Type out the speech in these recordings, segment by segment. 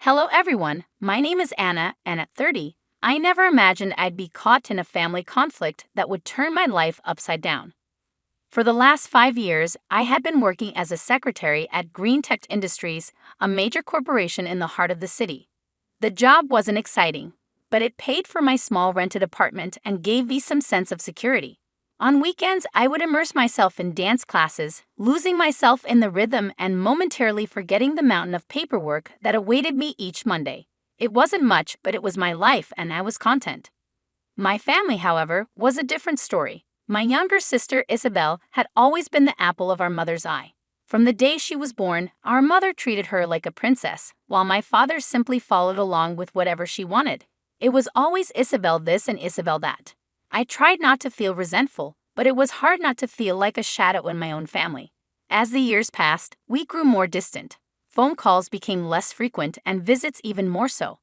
Hello everyone, my name is Anna, and at 30, I never imagined I'd be caught in a family conflict that would turn my life upside down. For the last 5 years, I had been working as a secretary at Green Tech Industries, a major corporation in the heart of the city. The job wasn't exciting, but it paid for my small rented apartment and gave me some sense of security. On weekends, I would immerse myself in dance classes, losing myself in the rhythm and momentarily forgetting the mountain of paperwork that awaited me each Monday. It wasn't much, but it was my life and I was content. My family, however, was a different story. My younger sister, Isabel, had always been the apple of our mother's eye. From the day she was born, our mother treated her like a princess, while my father simply followed along with whatever she wanted. It was always Isabel this and Isabel that. I tried not to feel resentful, but it was hard not to feel like a shadow in my own family. As the years passed, we grew more distant. Phone calls became less frequent and visits even more so.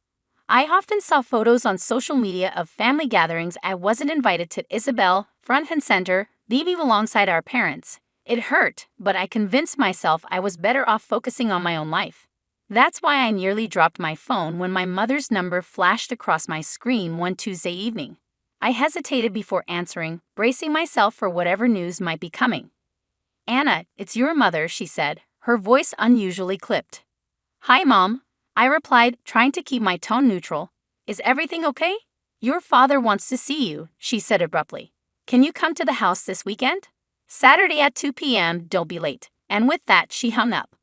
I often saw photos on social media of family gatherings I wasn't invited to. Isabel, front and center, leaving alongside our parents. It hurt, but I convinced myself I was better off focusing on my own life. That's why I nearly dropped my phone when my mother's number flashed across my screen one Tuesday evening. I hesitated before answering, bracing myself for whatever news might be coming. "Anna, it's your mother," she said, her voice unusually clipped. "Hi, Mom," I replied, trying to keep my tone neutral. "Is everything okay?" "Your father wants to see you," she said abruptly. "Can you come to the house this weekend?" "Saturday at 2 p.m., don't be late." And with that, she hung up.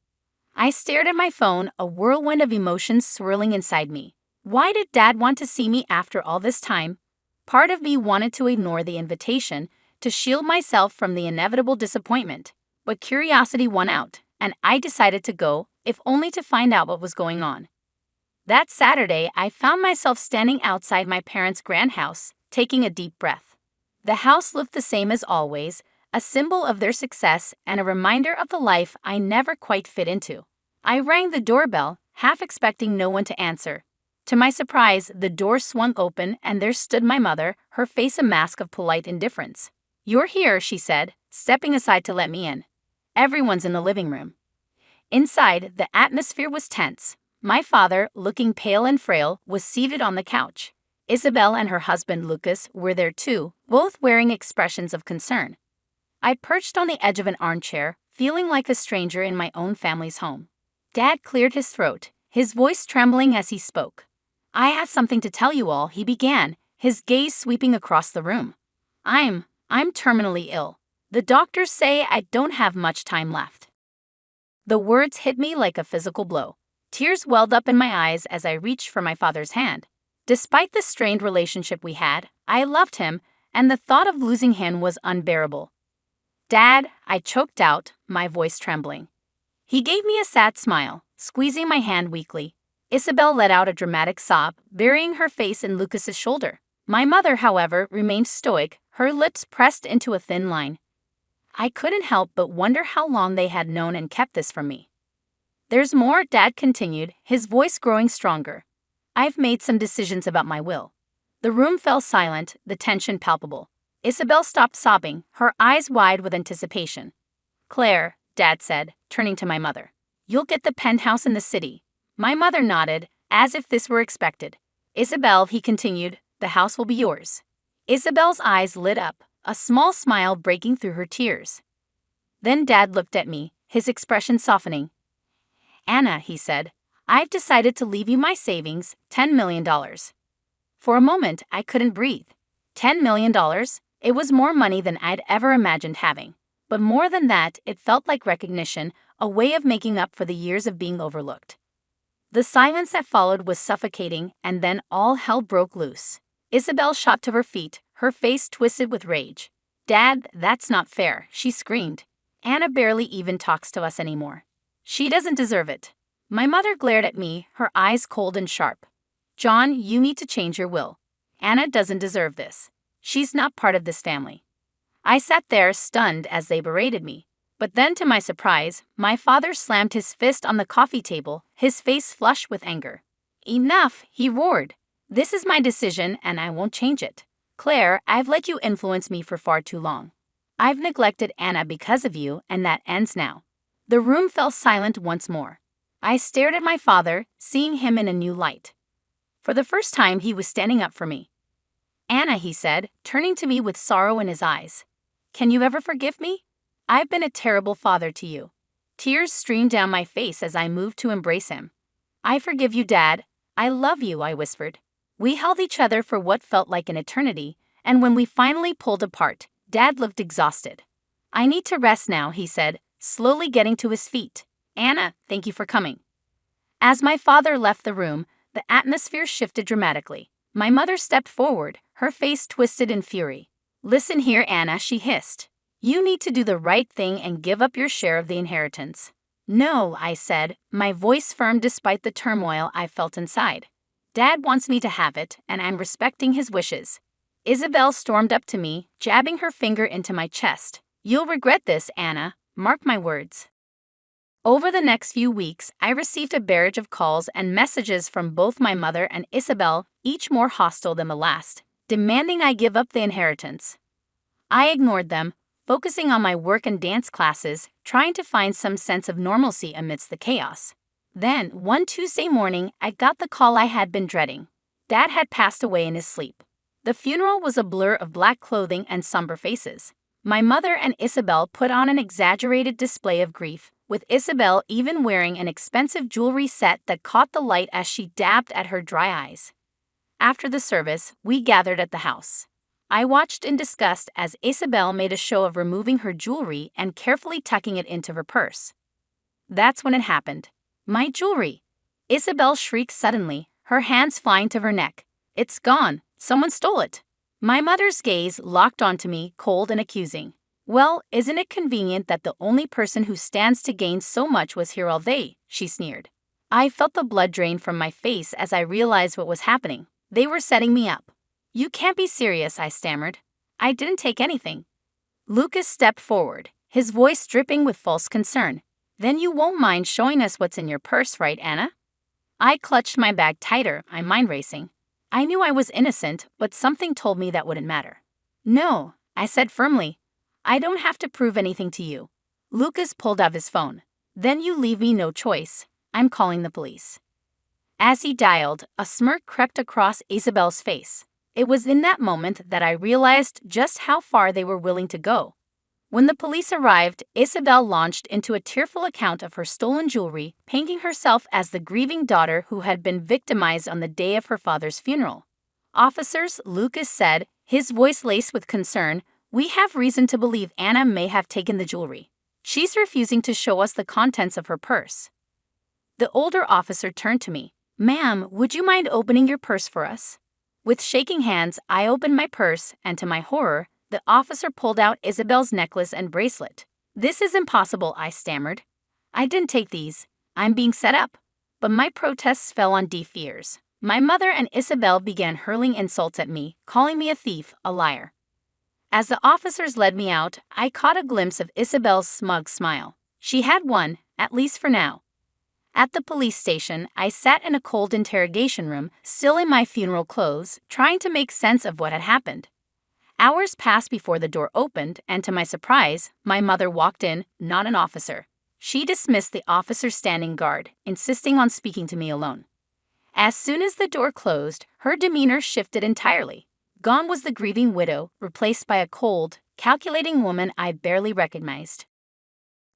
I stared at my phone, a whirlwind of emotions swirling inside me. Why did Dad want to see me after all this time? Part of me wanted to ignore the invitation, to shield myself from the inevitable disappointment. But curiosity won out, and I decided to go, if only to find out what was going on. That Saturday, I found myself standing outside my parents' grand house, taking a deep breath. The house looked the same as always, a symbol of their success and a reminder of the life I never quite fit into. I rang the doorbell, half expecting no one to answer. To my surprise, the door swung open and there stood my mother, her face a mask of polite indifference. "You're here," she said, stepping aside to let me in. "Everyone's in the living room." Inside, the atmosphere was tense. My father, looking pale and frail, was seated on the couch. Isabel and her husband Lucas were there too, both wearing expressions of concern. I perched on the edge of an armchair, feeling like a stranger in my own family's home. Dad cleared his throat, his voice trembling as he spoke. "I have something to tell you all," he began, his gaze sweeping across the room. I'm terminally ill. The doctors say I don't have much time left." The words hit me like a physical blow. Tears welled up in my eyes as I reached for my father's hand. Despite the strained relationship we had, I loved him, and the thought of losing him was unbearable. "Dad," I choked out, my voice trembling. He gave me a sad smile, squeezing my hand weakly. Isabel let out a dramatic sob, burying her face in Lucas's shoulder. My mother, however, remained stoic, her lips pressed into a thin line. I couldn't help but wonder how long they had known and kept this from me. "There's more," Dad continued, his voice growing stronger. "I've made some decisions about my will." The room fell silent, the tension palpable. Isabel stopped sobbing, her eyes wide with anticipation. "Claire," Dad said, turning to my mother, "you'll get the penthouse in the city." My mother nodded, as if this were expected. "Isabel," he continued, "the house will be yours." Isabel's eyes lit up, a small smile breaking through her tears. Then Dad looked at me, his expression softening. "Anna," he said, "I've decided to leave you my savings, $10 million. For a moment, I couldn't breathe. $10 million? It was more money than I'd ever imagined having. But more than that, it felt like recognition, a way of making up for the years of being overlooked. The silence that followed was suffocating, and then all hell broke loose. Isabel shot to her feet, her face twisted with rage. "Dad, that's not fair," she screamed. "Anna barely even talks to us anymore. She doesn't deserve it." My mother glared at me, her eyes cold and sharp. "John, you need to change your will. Anna doesn't deserve this. She's not part of this family." I sat there stunned as they berated me. But then, to my surprise, my father slammed his fist on the coffee table, his face flushed with anger. "Enough," he roared. "This is my decision and I won't change it. Claire, I've let you influence me for far too long. I've neglected Anna because of you, and that ends now." The room fell silent once more. I stared at my father, seeing him in a new light. For the first time, he was standing up for me. Anna, he said, turning to me with sorrow in his eyes. Can you ever forgive me? I've been a terrible father to you. Tears streamed down my face as I moved to embrace him. I forgive you, Dad. I love you, I whispered. We held each other for what felt like an eternity, and when we finally pulled apart, Dad looked exhausted. I need to rest now, he said, slowly getting to his feet. Anna, thank you for coming. As my father left the room, the atmosphere shifted dramatically. My mother stepped forward, her face twisted in fury. Listen here, Anna, she hissed. You need to do the right thing and give up your share of the inheritance. No, I said, my voice firm despite the turmoil I felt inside. Dad wants me to have it, and I'm respecting his wishes. Isabel stormed up to me, jabbing her finger into my chest. You'll regret this, Anna. Mark my words. Over the next few weeks, I received a barrage of calls and messages from both my mother and Isabel, each more hostile than the last, demanding I give up the inheritance. I ignored them, focusing on my work and dance classes, trying to find some sense of normalcy amidst the chaos. Then, one Tuesday morning, I got the call I had been dreading. Dad had passed away in his sleep. The funeral was a blur of black clothing and somber faces. My mother and Isabel put on an exaggerated display of grief, with Isabel even wearing an expensive jewelry set that caught the light as she dabbed at her dry eyes. After the service, we gathered at the house. I watched in disgust as Isabel made a show of removing her jewelry and carefully tucking it into her purse. That's when it happened. My jewelry! Isabel shrieked suddenly, her hands flying to her neck. It's gone! Someone stole it! My mother's gaze locked onto me, cold and accusing. Well, isn't it convenient that the only person who stands to gain so much was here all day? She sneered. I felt the blood drain from my face as I realized what was happening. They were setting me up. You can't be serious, I stammered. I didn't take anything. Lucas stepped forward, his voice dripping with false concern. Then you won't mind showing us what's in your purse, right, Anna? I clutched my bag tighter, my mind racing. I knew I was innocent, but something told me that wouldn't matter. No, I said firmly. I don't have to prove anything to you. Lucas pulled out his phone. Then you leave me no choice. I'm calling the police. As he dialed, a smirk crept across Isabel's face. It was in that moment that I realized just how far they were willing to go. When the police arrived, Isabel launched into a tearful account of her stolen jewelry, painting herself as the grieving daughter who had been victimized on the day of her father's funeral. Officers, Lucas said, his voice laced with concern, we have reason to believe Anna may have taken the jewelry. She's refusing to show us the contents of her purse. The older officer turned to me. Ma'am, would you mind opening your purse for us? With shaking hands, I opened my purse, and to my horror, the officer pulled out Isabel's necklace and bracelet. This is impossible, I stammered. I didn't take these. I'm being set up. But my protests fell on deaf ears. My mother and Isabel began hurling insults at me, calling me a thief, a liar. As the officers led me out, I caught a glimpse of Isabel's smug smile. She had won, at least for now. At the police station, I sat in a cold interrogation room, still in my funeral clothes, trying to make sense of what had happened. Hours passed before the door opened, and to my surprise, my mother walked in, not an officer. She dismissed the officer standing guard, insisting on speaking to me alone. As soon as the door closed, her demeanor shifted entirely. Gone was the grieving widow, replaced by a cold, calculating woman I barely recognized.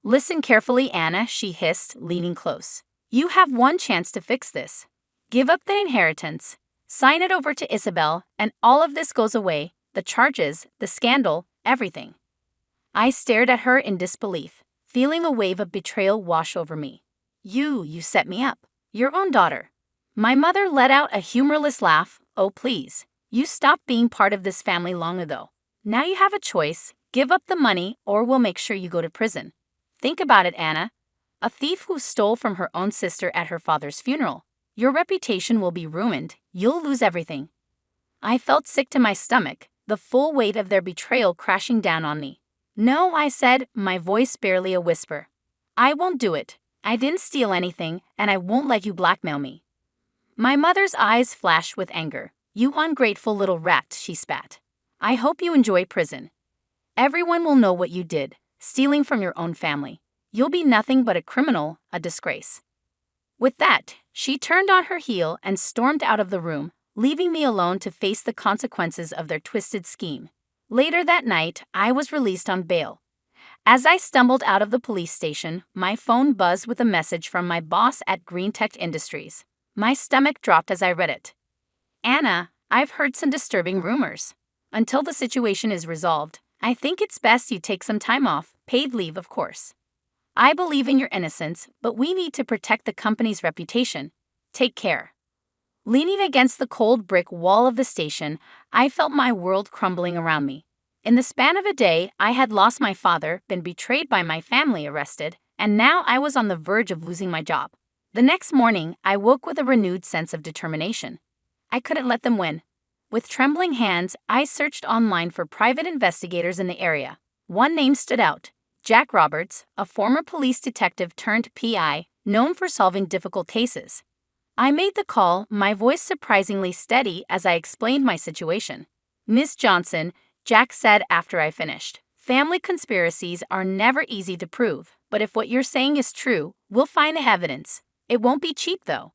Listen carefully, Anna, she hissed, leaning close. You have one chance to fix this. Give up the inheritance. Sign it over to Isabel, and all of this goes away. The charges, the scandal, everything. I stared at her in disbelief, feeling a wave of betrayal wash over me. You set me up. Your own daughter. My mother let out a humorless laugh. Oh, please. You stopped being part of this family long ago. Now you have a choice. Give up the money, or we'll make sure you go to prison. Think about it, Anna. A thief who stole from her own sister at her father's funeral. Your reputation will be ruined. You'll lose everything. I felt sick to my stomach, the full weight of their betrayal crashing down on me. No, I said, my voice barely a whisper. I won't do it. I didn't steal anything, and I won't let you blackmail me. My mother's eyes flashed with anger. You ungrateful little rat, she spat. I hope you enjoy prison. Everyone will know what you did, stealing from your own family. You'll be nothing but a criminal, a disgrace. With that, she turned on her heel and stormed out of the room, leaving me alone to face the consequences of their twisted scheme. Later that night, I was released on bail. As I stumbled out of the police station, my phone buzzed with a message from my boss at Green Tech Industries. My stomach dropped as I read it. Anna, I've heard some disturbing rumors. Until the situation is resolved, I think it's best you take some time off, paid leave of course. I believe in your innocence, but we need to protect the company's reputation. Take care. Leaning against the cold brick wall of the station, I felt my world crumbling around me. In the span of a day, I had lost my father, been betrayed by my family, arrested, and now I was on the verge of losing my job. The next morning, I woke with a renewed sense of determination. I couldn't let them win. With trembling hands, I searched online for private investigators in the area. One name stood out: Jack Roberts, a former police detective turned PI, known for solving difficult cases. I made the call, my voice surprisingly steady as I explained my situation. "Miss Johnson," Jack said after I finished, "family conspiracies are never easy to prove, but if what you're saying is true, we'll find the evidence. It won't be cheap, though."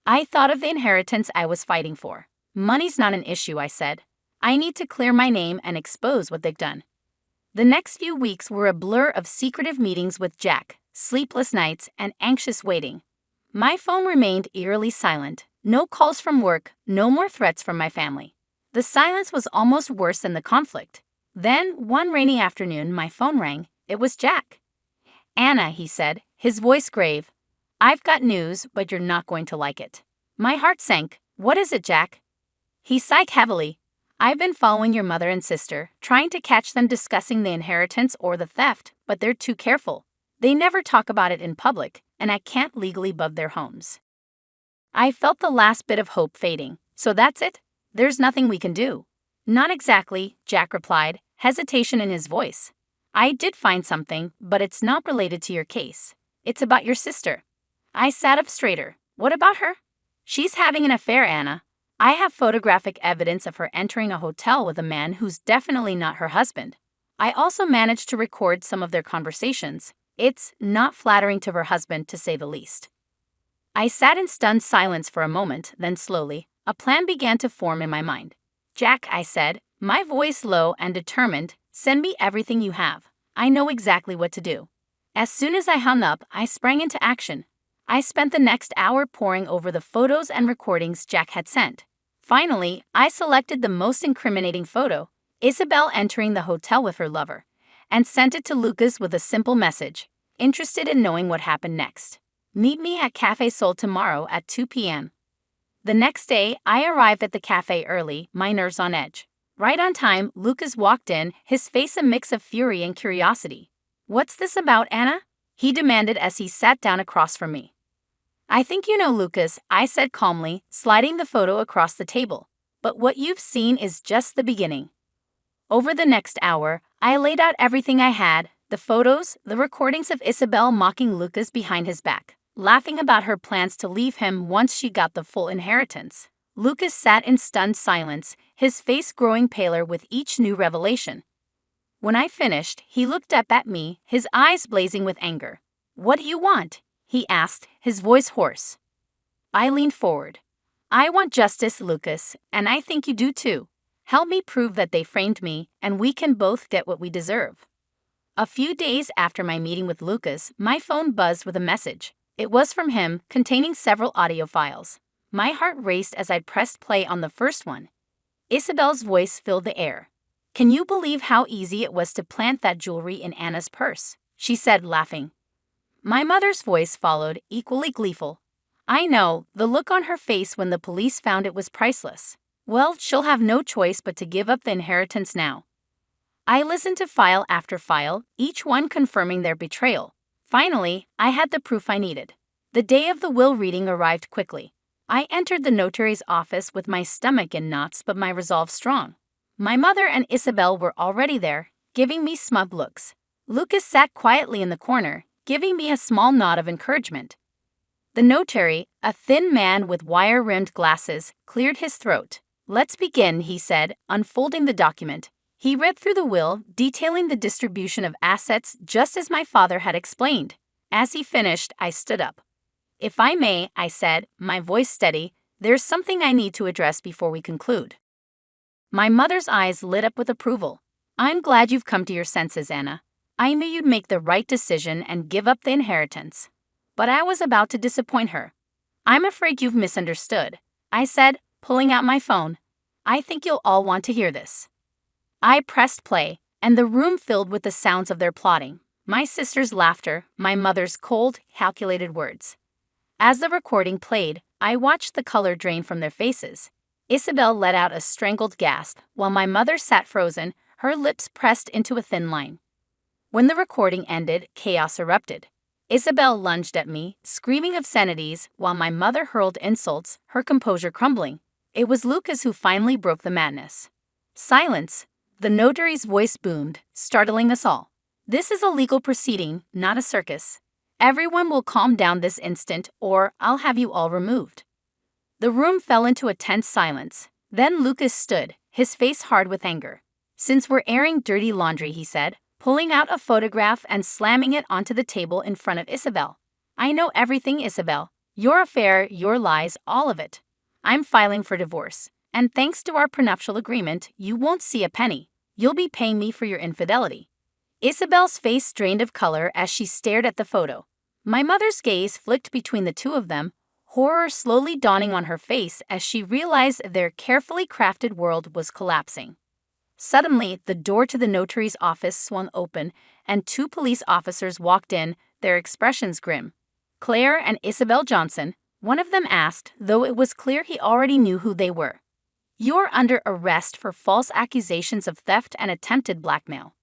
I thought of the inheritance I was fighting for. "Money's not an issue," I said. "I need to clear my name and expose what they've done." The next few weeks were a blur of secretive meetings with Jack, sleepless nights, and anxious waiting. My phone remained eerily silent. No calls from work, no more threats from my family. The silence was almost worse than the conflict. Then, one rainy afternoon, my phone rang. It was Jack. "Anna," he said, his voice grave. "I've got news, but you're not going to like it." My heart sank. "What is it, Jack?" He sighed heavily. "I've been following your mother and sister, trying to catch them discussing the inheritance or the theft, but they're too careful. They never talk about it in public, and I can't legally bug their homes." I felt the last bit of hope fading. "So that's it? There's nothing we can do?" "Not exactly," Jack replied, hesitation in his voice. "I did find something, but it's not related to your case. It's about your sister." I sat up straighter. "What about her?" "She's having an affair, Anna. I have photographic evidence of her entering a hotel with a man who's definitely not her husband. I also managed to record some of their conversations. It's not flattering to her husband, to say the least." I sat in stunned silence for a moment, then slowly, a plan began to form in my mind. "Jack," I said, my voice low and determined, "send me everything you have. I know exactly what to do." As soon as I hung up, I sprang into action. I spent the next hour poring over the photos and recordings Jack had sent. Finally, I selected the most incriminating photo, Isabel entering the hotel with her lover, and sent it to Lucas with a simple message: "Interested in knowing what happened next? Meet me at Café Sol tomorrow at 2 p.m. The next day, I arrived at the cafe early, my nerves on edge. Right on time, Lucas walked in, his face a mix of fury and curiosity. "What's this about, Anna?" he demanded as he sat down across from me. "I think you know, Lucas," I said calmly, sliding the photo across the table. "But what you've seen is just the beginning." Over the next hour, I laid out everything I had: the photos, the recordings of Isabel mocking Lucas behind his back, laughing about her plans to leave him once she got the full inheritance. Lucas sat in stunned silence, his face growing paler with each new revelation. When I finished, he looked up at me, his eyes blazing with anger. "What do you want?" he asked, his voice hoarse. I leaned forward. "I want justice, Lucas, and I think you do too. Help me prove that they framed me, and we can both get what we deserve." A few days after my meeting with Lucas, my phone buzzed with a message. It was from him, containing several audio files. My heart raced as I pressed play on the first one. Isabel's voice filled the air. "Can you believe how easy it was to plant that jewelry in Anna's purse?" she said, laughing. My mother's voice followed, equally gleeful. "I know, the look on her face when the police found it was priceless. Well, she'll have no choice but to give up the inheritance now." I listened to file after file, each one confirming their betrayal. Finally, I had the proof I needed. The day of the will reading arrived quickly. I entered the notary's office with my stomach in knots but my resolve strong. My mother and Isabel were already there, giving me smug looks. Lucas sat quietly in the corner, giving me a small nod of encouragement. The notary, a thin man with wire-rimmed glasses, cleared his throat. "Let's begin," he said, unfolding the document. He read through the will, detailing the distribution of assets just as my father had explained. As he finished, I stood up. If I may, I said, my voice steady, there's something I need to address before we conclude. My mother's eyes lit up with approval. I'm glad you've come to your senses, Anna. I knew you'd make the right decision and give up the inheritance. But I was about to disappoint her. I'm afraid you've misunderstood, I said, pulling out my phone. I think you'll all want to hear this. I pressed play, and the room filled with the sounds of their plotting. My sister's laughter, my mother's cold, calculated words. As the recording played, I watched the color drain from their faces. Isabel let out a strangled gasp, while my mother sat frozen, her lips pressed into a thin line. When the recording ended, chaos erupted. Isabel lunged at me, screaming obscenities, while my mother hurled insults, her composure crumbling. It was Lucas who finally broke the madness. Silence! The notary's voice boomed, startling us all. This is a legal proceeding, not a circus. Everyone will calm down this instant, or I'll have you all removed. The room fell into a tense silence. Then Lucas stood, his face hard with anger. Since we're airing dirty laundry, he said, pulling out a photograph and slamming it onto the table in front of Isabel. I know everything, Isabel. Your affair, your lies, all of it. I'm filing for divorce. And thanks to our prenuptial agreement, you won't see a penny. You'll be paying me for your infidelity. Isabel's face drained of color as she stared at the photo. My mother's gaze flicked between the two of them, horror slowly dawning on her face as she realized their carefully crafted world was collapsing. Suddenly, the door to the notary's office swung open, and two police officers walked in, their expressions grim. Claire and Isabel Johnson, one of them asked, though it was clear he already knew who they were. You're under arrest for false accusations of theft and attempted blackmail.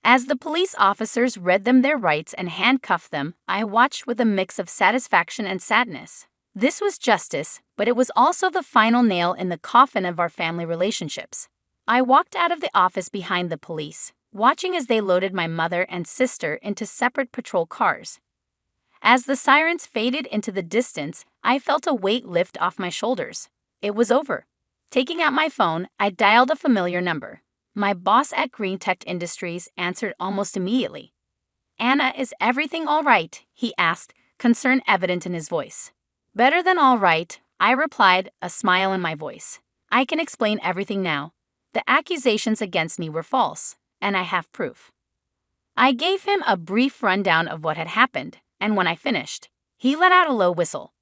As the police officers read them their rights and handcuffed them, I watched with a mix of satisfaction and sadness. This was justice, but it was also the final nail in the coffin of our family relationships. I walked out of the office behind the police, watching as they loaded my mother and sister into separate patrol cars. As the sirens faded into the distance, I felt a weight lift off my shoulders. It was over. Taking out my phone, I dialed a familiar number. My boss at Green Tech Industries answered almost immediately. Anna, is everything all right? He asked, concern evident in his voice. Better than all right, I replied, a smile in my voice. I can explain everything now. The accusations against me were false, and I have proof. I gave him a brief rundown of what had happened, and when I finished, he let out a low whistle.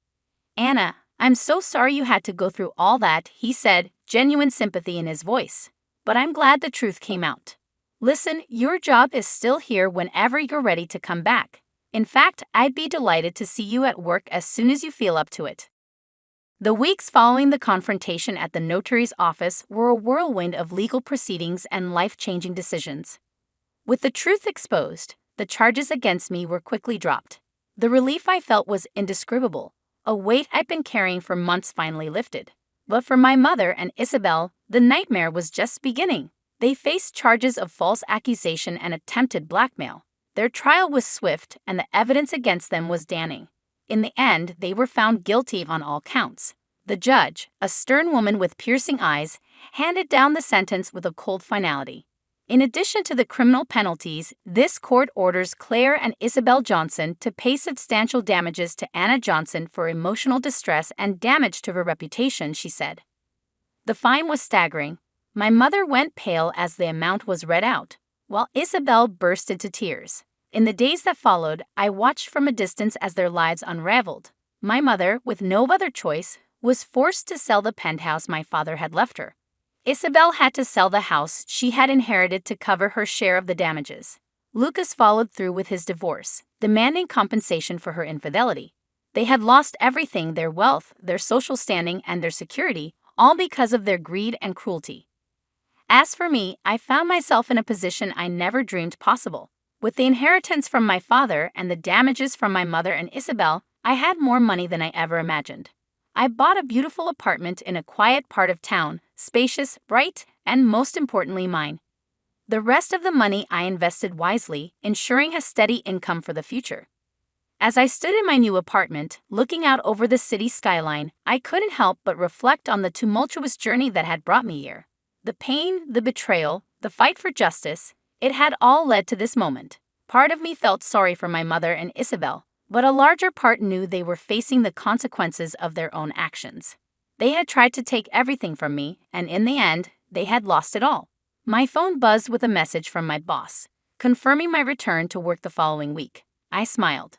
Anna, I'm so sorry you had to go through all that, he said, genuine sympathy in his voice. But I'm glad the truth came out. Listen, your job is still here whenever you're ready to come back. In fact, I'd be delighted to see you at work as soon as you feel up to it. The weeks following the confrontation at the notary's office were a whirlwind of legal proceedings and life-changing decisions. With the truth exposed, the charges against me were quickly dropped. The relief I felt was indescribable. A weight I'd been carrying for months finally lifted. But for my mother and Isabel, the nightmare was just beginning. They faced charges of false accusation and attempted blackmail. Their trial was swift, and the evidence against them was damning. In the end, they were found guilty on all counts. The judge, a stern woman with piercing eyes, handed down the sentence with a cold finality. In addition to the criminal penalties, this court orders Claire and Isabel Johnson to pay substantial damages to Anna Johnson for emotional distress and damage to her reputation, she said. The fine was staggering. My mother went pale as the amount was read out, while Isabel burst into tears. In the days that followed, I watched from a distance as their lives unraveled. My mother, with no other choice, was forced to sell the penthouse my father had left her. Isabel had to sell the house she had inherited to cover her share of the damages. Lucas followed through with his divorce, demanding compensation for her infidelity. They had lost everything, their wealth, their social standing, and their security, all because of their greed and cruelty. As for me, I found myself in a position I never dreamed possible. With the inheritance from my father and the damages from my mother and Isabel, I had more money than I ever imagined. I bought a beautiful apartment in a quiet part of town, spacious, bright, and most importantly mine. The rest of the money I invested wisely, ensuring a steady income for the future. As I stood in my new apartment, looking out over the city skyline, I couldn't help but reflect on the tumultuous journey that had brought me here. The pain, the betrayal, the fight for justice, it had all led to this moment. Part of me felt sorry for my mother and Isabel, But a larger part knew they were facing the consequences of their own actions. They had tried to take everything from me, and in the end, they had lost it all. My phone buzzed with a message from my boss, confirming my return to work the following week. I smiled.